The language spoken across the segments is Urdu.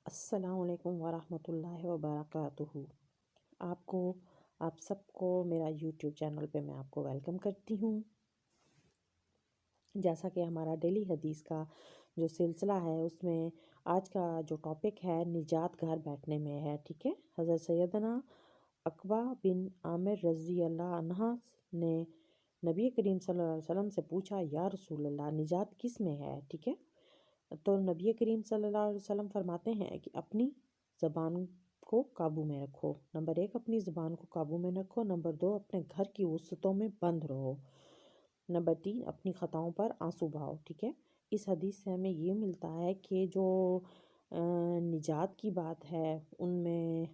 السلام علیکم ورحمۃ اللہ وبرکاتہ۔ آپ سب کو میرا یوٹیوب چینل پہ میں آپ کو ویلکم کرتی ہوں۔ جیسا کہ ہمارا ڈیلی حدیث کا جو سلسلہ ہے، اس میں آج کا جو ٹاپک ہے نجات گھر بیٹھنے میں ہے، ٹھیک ہے۔ حضرت سیدنا عقبہ بن عامر رضی اللہ عنہ نے نبی کریم صلی اللہ علیہ وسلم سے پوچھا، یا رسول اللہ، نجات کس میں ہے؟ ٹھیک ہے۔ تو نبی کریم صلی اللہ علیہ وسلم فرماتے ہیں کہ اپنی زبان کو قابو میں رکھو۔ نمبر 1، اپنی زبان کو قابو میں رکھو۔ نمبر 2، اپنے گھر کی وسعتوں میں بند رہو۔ نمبر 3، اپنی خطاؤں پر آنسو بہاؤ، ٹھیک ہے۔ اس حدیث سے ہمیں یہ ملتا ہے کہ جو نجات کی بات ہے، ان میں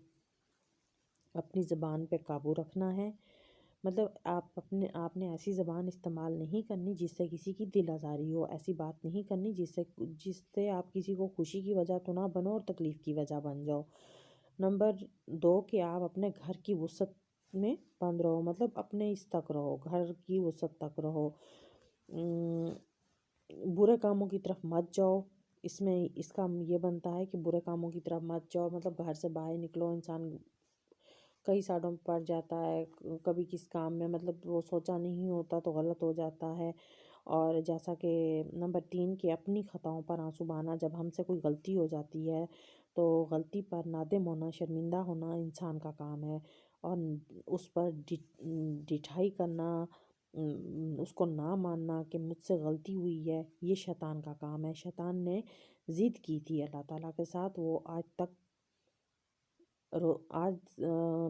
اپنی زبان پہ قابو رکھنا ہے۔ مطلب آپ نے ایسی زبان استعمال نہیں کرنی جس سے کسی کی دل آزاری ہو، ایسی بات نہیں کرنی جس سے آپ کسی کو خوشی کی وجہ تو نہ بنو اور تکلیف کی وجہ بن جاؤ۔ نمبر 2، کہ آپ اپنے گھر کی وسعت میں بند رہو، مطلب اپنے اس تک رہو، گھر کی وسعت تک رہو، برے کاموں کی طرف مت جاؤ۔ اس کا یہ بنتا ہے کہ برے کاموں کی طرف مت جاؤ، مطلب گھر سے باہر نکلو، انسان کئی سائڈوں میں پڑ جاتا ہے، کبھی کس کام میں مطلب وہ سوچا نہیں ہوتا تو غلط ہو جاتا ہے۔ اور جیسا کہ نمبر 3، کہ اپنی خطاؤں پر آنسو بہانا، جب ہم سے کوئی غلطی ہو جاتی ہے تو غلطی پر نادم ہونا، شرمندہ ہونا انسان کا کام ہے، اور اس پر ڈٹھائی کرنا، اس کو نہ ماننا کہ مجھ سے غلطی ہوئی ہے، یہ شیطان کا کام ہے۔ شیطان نے ضد کی تھی اللہ تعالیٰ کے ساتھ، وہ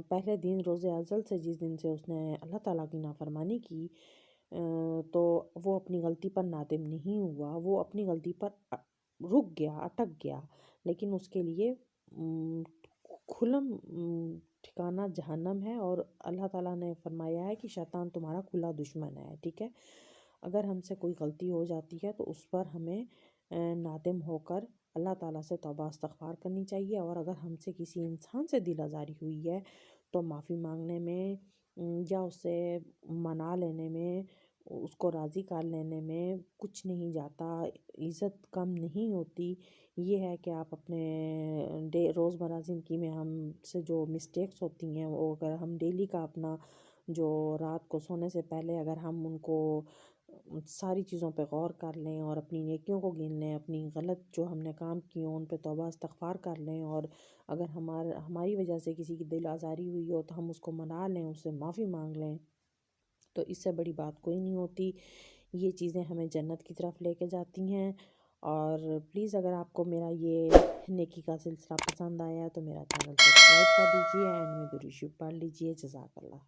پہلے دن روز ازل سے، جس دن سے اس نے اللہ تعالیٰ کی نافرمانی کی، تو وہ اپنی غلطی پر نادم نہیں ہوا، وہ اپنی غلطی پر رک گیا، اٹک گیا، لیکن اس کے لیے کھلم ٹھکانہ جہنم ہے، اور اللہ تعالیٰ نے فرمایا ہے کہ شیطان تمہارا کھلا دشمن ہے، ٹھیک ہے۔ اگر ہم سے کوئی غلطی ہو جاتی ہے تو اس پر ہمیں نادم ہو کر اللہ تعالیٰ سے توبہ استغفار کرنی چاہیے، اور اگر ہم سے کسی انسان سے دل آزاری ہوئی ہے تو معافی مانگنے میں یا اسے منا لینے میں، اس کو راضی کر لینے میں کچھ نہیں جاتا، عزت کم نہیں ہوتی۔ یہ ہے کہ آپ اپنے روزمرہ زندگی میں ہم سے جو مسٹیکس ہوتی ہیں، وہ اگر ہم ڈیلی کا اپنا جو رات کو سونے سے پہلے اگر ہم ان کو ساری چیزوں پہ غور کر لیں اور اپنی نیکیوں کو گن لیں، اپنی غلط جو ہم نے کام کیے ان پہ توبہ استغفار کر لیں، اور اگر ہماری وجہ سے کسی کی دل آزاری ہوئی ہو تو ہم اس کو منا لیں، اس سے معافی مانگ لیں، تو اس سے بڑی بات کوئی نہیں ہوتی۔ یہ چیزیں ہمیں جنت کی طرف لے کے جاتی ہیں۔ اور پلیز اگر آپ کو میرا یہ نیکی کا سلسلہ پسند آیا تو میرا چینل سبسکرائب کر دیجیے، اینڈ میں درود شریف پڑھ لیجیے۔ جزاک اللہ۔